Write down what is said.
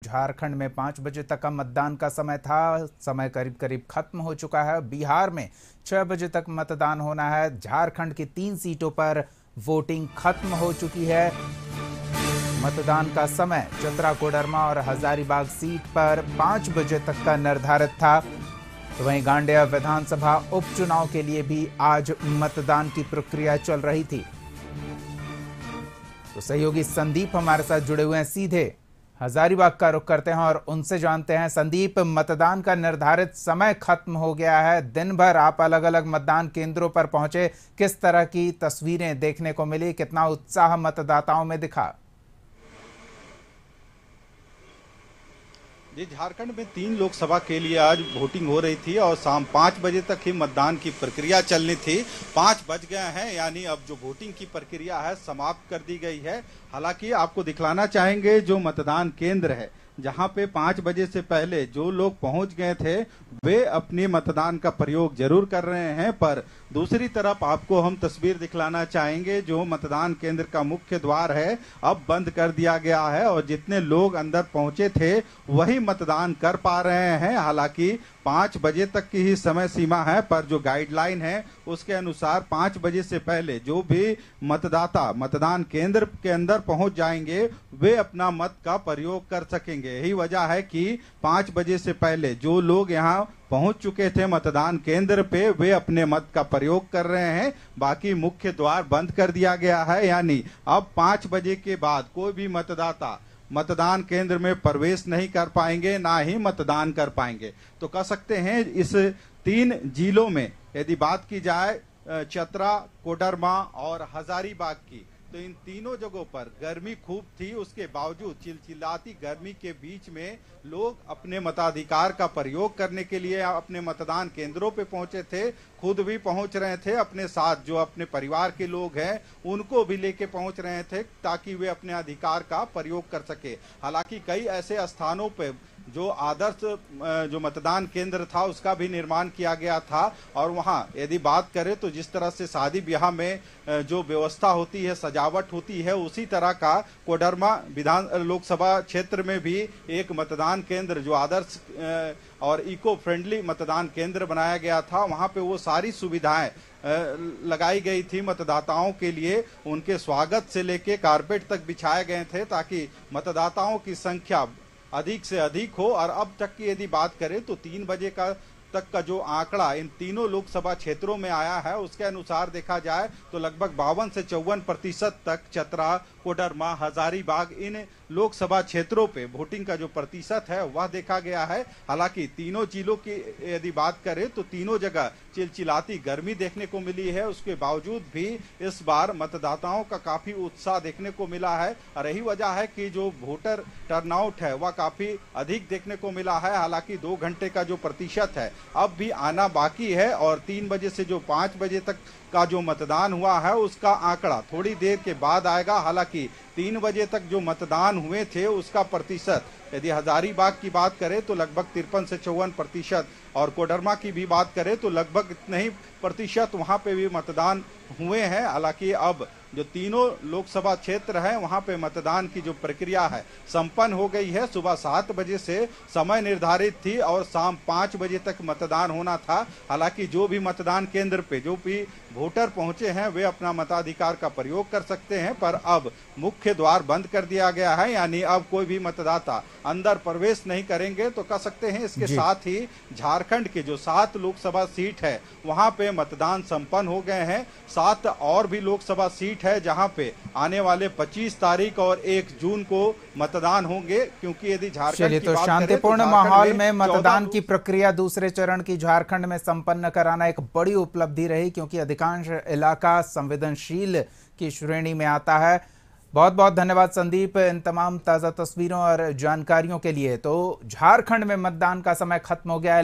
झारखंड में 5 बजे तक का मतदान का समय था। समय करीब करीब खत्म हो चुका है। बिहार में 6 बजे तक मतदान होना है। झारखंड की 3 सीटों पर वोटिंग खत्म हो चुकी है। मतदान का समय चतरा, कोडरमा और हजारीबाग सीट पर 5 बजे तक का निर्धारित था। तो वहीं गांडेय विधानसभा उपचुनाव के लिए भी आज मतदान की प्रक्रिया चल रही थी। तो सहयोगी संदीप हमारे साथ जुड़े हुए हैं, सीधे हजारीबाग का रुख करते हैं और उनसे जानते हैं। संदीप, मतदान का निर्धारित समय खत्म हो गया है। दिन भर आप अलग अलग मतदान केंद्रों पर पहुंचे, किस तरह की तस्वीरें देखने को मिली, कितना उत्साह मतदाताओं में दिखा? जी, झारखंड में 3 लोकसभा के लिए आज वोटिंग हो रही थी और शाम 5 बजे तक ही मतदान की प्रक्रिया चलनी थी। 5 बज गए हैं, यानी अब जो वोटिंग की प्रक्रिया है समाप्त कर दी गई है। हालांकि आपको दिखलाना चाहेंगे जो मतदान केंद्र है जहां पे 5 बजे से पहले जो लोग पहुंच गए थे वे अपने मतदान का प्रयोग जरूर कर रहे हैं, पर दूसरी तरफ आपको हम तस्वीर दिखलाना चाहेंगे। जो मतदान केंद्र का मुख्य द्वार है अब बंद कर दिया गया है और जितने लोग अंदर पहुंचे थे वही मतदान कर पा रहे हैं। हालांकि 5 बजे तक की ही समय सीमा है, पर जो गाइडलाइन है उसके अनुसार 5 बजे से पहले जो भी मतदाता मतदान केंद्र के अंदर पहुंच जाएंगे वे अपना मत का प्रयोग कर सकेंगे। यही वजह है कि 5 बजे से पहले जो लोग यहां पहुंच चुके थे मतदान केंद्र पे वे अपने मत का प्रयोग कर रहे हैं। बाकी मुख्य द्वार बंद कर दिया गया है, यानी अब 5 बजे के बाद कोई भी मतदाता मतदान केंद्र में प्रवेश नहीं कर पाएंगे, ना ही मतदान कर पाएंगे। तो कह सकते हैं इस 3 जिलों में यदि बात की जाए चतरा, कोडरमा और हजारीबाग की, तो इन तीनों जगहों पर गर्मी खूब थी। उसके बावजूद चिलचिलाती गर्मी के बीच में लोग अपने मताधिकार का प्रयोग करने के लिए अपने मतदान केंद्रों पे पहुंचे थे। खुद भी पहुंच रहे थे, अपने साथ जो अपने परिवार के लोग हैं उनको भी लेके पहुंच रहे थे ताकि वे अपने अधिकार का प्रयोग कर सके। हालांकि कई ऐसे स्थानों पे जो आदर्श जो मतदान केंद्र था उसका भी निर्माण किया गया था और वहां यदि बात करें तो जिस तरह से शादी ब्याह में जो व्यवस्था होती है, सजावट होती है, उसी तरह का कोडरमा विधान लोकसभा क्षेत्र में भी एक मतदान केंद्र जो आदर्श और इको फ्रेंडली मतदान केंद्र बनाया गया था। वहां पे वो सारी सुविधाएं लगाई गई थी मतदाताओं के लिए। उनके स्वागत से लेके कारपेट तक बिछाए गए थे ताकि मतदाताओं की संख्या अधिक से अधिक हो। और अब तक की यदि बात करें तो 3 बजे तक का जो आंकड़ा इन तीनों लोकसभा क्षेत्रों में आया है उसके अनुसार देखा जाए तो लगभग 52 से 54% तक चतरा, कोडरमा, हजारीबाग इन लोकसभा क्षेत्रों पे वोटिंग का जो प्रतिशत है वह देखा गया है। हालांकि तीनों जिलों की यदि बात करें तो तीनों जगह चिलचिलाती गर्मी देखने को मिली है। उसके बावजूद भी इस बार मतदाताओं का काफी उत्साह देखने को मिला है और यही वजह है कि जो वोटर टर्नआउट है वह काफी अधिक देखने को मिला है। हालांकि 2 घंटे का जो प्रतिशत है अब भी आना बाकी है और 3 बजे से जो 5 बजे तक का जो मतदान हुआ है उसका आंकड़ा थोड़ी देर के बाद आएगा। हालांकि 3 बजे तक जो मतदान हुए थे उसका प्रतिशत यदि हजारीबाग की बात करें तो लगभग 53 से 54% और कोडरमा की भी बात करें तो लगभग इतने ही प्रतिशत वहां पे भी मतदान हुए हैं। हालांकि अब जो तीनों लोकसभा क्षेत्र है वहां पे मतदान की जो प्रक्रिया है संपन्न हो गई है। सुबह 7 बजे से समय निर्धारित थी और शाम 5 बजे तक मतदान होना था। हालांकि जो भी मतदान केंद्र पे जो भी वोटर पहुंचे हैं वे अपना मताधिकार का प्रयोग कर सकते हैं, पर अब मुख्य द्वार बंद कर दिया गया है, यानी अब कोई भी मतदाता अंदर प्रवेश नहीं करेंगे। तो कह सकते हैं इसके साथ ही झारखंड के जो 7 लोकसभा सीट है वहां पे मतदान संपन्न हो गए हैं। 7 और भी लोकसभा सीट है जहां पे आने वाले 25 तारीख और 1 जून को मतदान होंगे, क्योंकि यदि झारखंड की तो शांतिपूर्ण माहौल में मतदान की प्रक्रिया दूसरे चरण की झारखंड में संपन्न कराना एक बड़ी उपलब्धि रही, क्योंकि अधिकांश इलाका संवेदनशील की श्रेणी में आता है। बहुत बहुत धन्यवाद संदीप इन तमाम ताजा तस्वीरों और जानकारियों के लिए। तो झारखंड में मतदान का समय खत्म हो गया है।